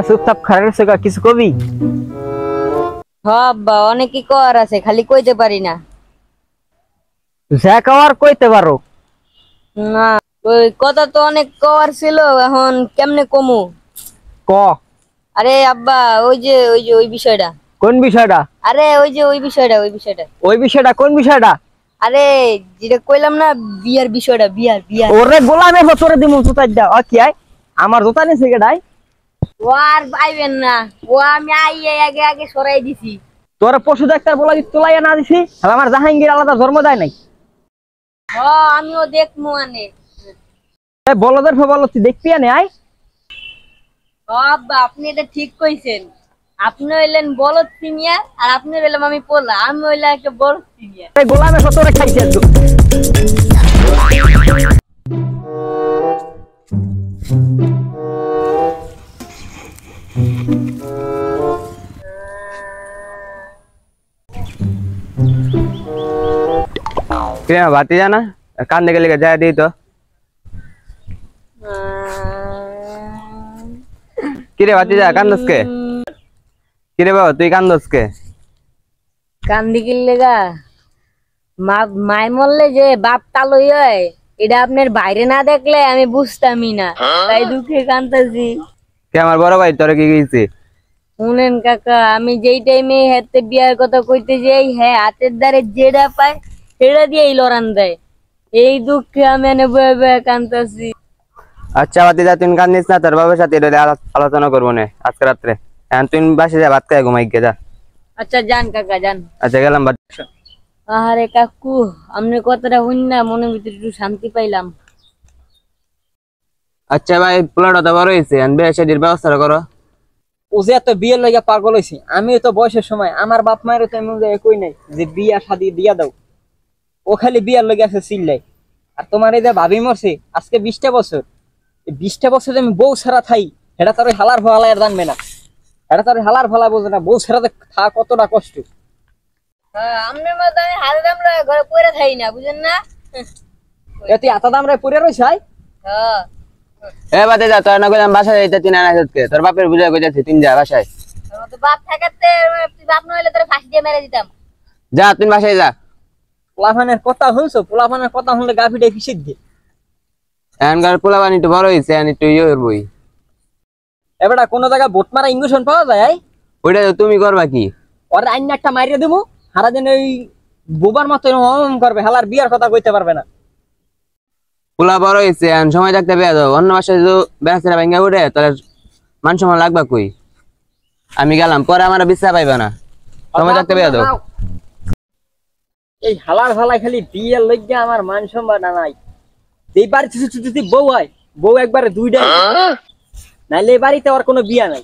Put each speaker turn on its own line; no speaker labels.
চুপচাপ খারাপ সেগা কিছু কবি?
আব্বা অনেক কি কর আছে, খালি কইতে পারি না।
যা কওয়ার কইতে পারো।
না, ওই কথা তো অনেক কর ছিল, এখন কেমনে কমু?
ক।
আরে আব্বা, ওই যে ওই বিষয়টা।
কোন বিষয়টা?
আরে ওই যে ওই বিষয়টা।
ওই বিষয়টা কোন বিষয়টা?
আরে যেটা কইলাম না, বিয়ার বিষয়টা, বিয়ার।
ওরে গোলামে তোরে দিমু জুতা দাও। কি আই আমার জুতা নিছে গেডাই?
ও আর পাইবেন না, ও আমি আইয়ে আগে আগে সরাই দিছি।
তোরে পশু ডাক্তার বলা তোলাইয়া না দিছি, আমার জাহাঙ্গীর আলাদা জন্ম দেয় নাই।
আমিও দেখমু আনে।
বলদের বলত দেখবি আনে আই।
আব্বা আপনি এটা ঠিক কইছেন। আপনি হইলেন বলদ সিনিয়র, আর আপনি হইলাম আমি পোলা, আমি হইলাম একটা বলদ সিনিয়র।
গোলামে তোরে খাইছে। বাতি জানা কান্দে গেলে যায় দিই তো। কিরে বাতি যা কান্দসকে? কিরে বাবা তুই কান্দসকে?
কান্দি কিনলে গা মাই মরলে যে বাপ তালই হয়, এটা আপনার বাইরে না দেখলে আমি বুঝতামই না, তাই দুঃখে কান্দাছি।
কে আমার বড় ভাই তোরে কি গেছে?
শুনেন কাকা, আমি যেই টাইমে হাতে বিয়ার কথা কইতে যাই, হ্যাঁ হাতের দ্বারে যেটা পায় সেটা দিয়েই লড়ান দেয়। এই দুঃখে আমি এনে বয়ে বয়ে কান্দাছি।
আচ্ছা বাতি যা তুই কান্দিস না, তোর বাবার সাথে আলোচনা করবো না আজকে রাত্রে। তুই বাসে যা, ভাত খাই ঘুমাই গে যা।
আচ্ছা যান কাকা যান।
আচ্ছা গেলাম।
আরে কাকু, আপনি কথাটা শুন না, মনের ভিতরে একটু শান্তি পাইলাম।
আচ্ছা ভাই পোলাটা তো বড় হয়েছে, বিয়ে ব্যবস্থা করো।
ও যে এত বিয়ের লইয়া পাগল হয়েছি, আমি তো বয়সের সময় আমার বাপ মায়ের তো এমন কই নাই যে বিয়া শাদি দিয়া দাও। ও খালি বিয়ার লইয়া আছে চিল্লাই। আর তোমার এই যে ভাবি মরছে আজকে 20টা বছর, এই 20টা বছর আমি বউ ছাড়া থাই, এটা তোর হালার ভালা আর জানবে না। এটা তোর হালার ভালা বোঝে না, বউ ছাড়া থাকা কতটা কষ্ট।
আপনার মতো আমি হাল দামরা ঘরে পড়ে থাই না, বুঝেন না?
তুই এত দাম রে পড়ে রয়েছে।
এ বাদে যা, তোর না কইলাম বাসায় যাইতে তিন আনা আজকে, তোর বাপের বুঝাই কইতাছি তিন যা বাসায়।
বাপ থাকাতে বাপ না হইলে তোর ফাঁসি দিয়ে মেরে দিতাম।
যা তুই বাসায় যা।
পোলাপানের কথা শুনছো? পোলাপানের কথা শুনলে গা পিঠে ফিসিয়ে দিয়ে।
এখানকার পোলাপান একটু বড় হয়েছে, একটু ইয়ে করবই।
এবারে কোনো জায়গায় বোট মারা ইঞ্জেকশন পাওয়া যায়?
ওইটা তো তুমি করবা কি?
ওর আইন একটা মারিয়ে দেবো, সারাদিন ওই বোবার মতো করবে, হালার বিয়ার কথা কইতে পারবে না।
পোলা বড় হয়েছে, সময় থাকতে বেয়া দাও। অন্য বাসায় যদি বেড়া ভেঙে উঠে তাহলে মান সম্মান লাগবা কই? আমি গেলাম, পরে আমার বিশ্বাস পাইবে না। সময় থাকতে বেয়া দাও।
এই হালার ভালাই খালি বিয়ের লইগা আমার মান সম্মান নাই। এই বাড়িতে যদি বউ হয়, বউ একবারে দুইটা, নাইলে এই বাড়িতে আর কোনো বিয়া নাই।